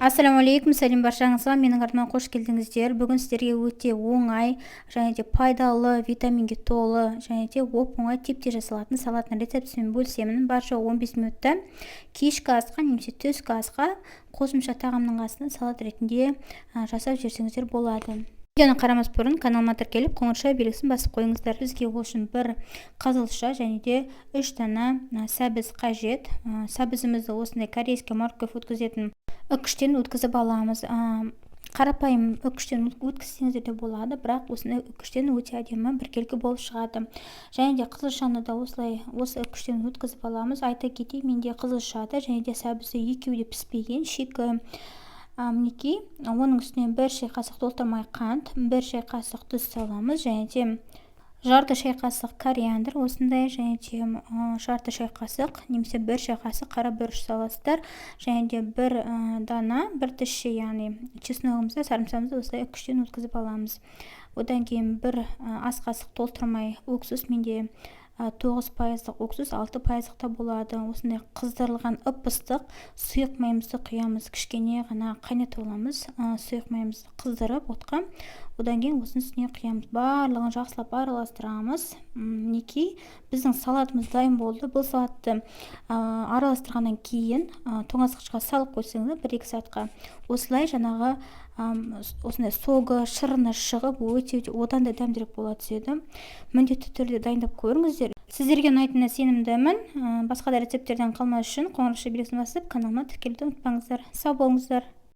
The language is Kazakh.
Ассалаумағалейкум, сәлем баршаңызға, менің арнама қош келдіңіздер. Бүгін сіздерге өте оңай және де пайдалы, витаминге толы және де оп-оңай типте жасалатын салаттың рецептісімен бөлісемін. Барша 15 минутта кешкі асқа немесе түскі асқа қосымша тағамның қасына салат ретінде жасап жіберсеңіздер болады. Видеоны қарамас бұрын каналыма тіркеліп, қоңырша белгісін басып қойыңыздар. Бізге ол үшін бір қызылша және де 3 дана сәбіз қажет. Сәбізімізді осындай корейский морковь өткізетін үкіштен өткізіп аламыз. Қарапайым үкіштен өткізсеңіздер де болады, бірақ осындай үкіштен өте әдемі біркелкі болып шығады. Және де қызылшаны да осы үкіштен өткізіп аламыз. Айта кетейін, менде қызылшада және де сәбізі екеуі де піспеген, шикі. Мінекей, оның үстіне 1 шай қасық толтырмай қант, 1 шай қасық тұз саламыз, және де жарты шай қасық кориандр, осындай, және де жарты шай қасық немесе 1 шай қасық қара бұрыш саласыздар, және де 1 дана, 1 тісше, яғни чесногымызды, сарымсағымызды осылай үкіштен өткізіп аламыз. Одан кейін 1 ас қасық толтырмай өксіз, менде 9% өксіз, 6% та болады. Осындай қыздырылған ып-ыстық сұйық майымызды құямыз, кішкене ғана қайнатып аламыз, сұйық майымызды қыздырып отқа. Одан кейін осының үстіне құямыз, барлығын жақсылап араластырамыз. Мінекей, біздің салатымыз дайын болды. Бұл салатты араластырғаннан кейін тоңазытқышқа салып қойсаңыз 1-2 сағатқа, осылай жаңағы осындай согы, шырыны шығып, өте одан да дәмдірек бола түседі. Міндетті түрде дайындап көріңіздер. Сіздерге ұнайтынына сенімдімін. Басқа да рецептерден қалмас үшін қоңырша белгісін басып, каналыма тіркелуді ұмытпаңыздар. Сау болыңыздар.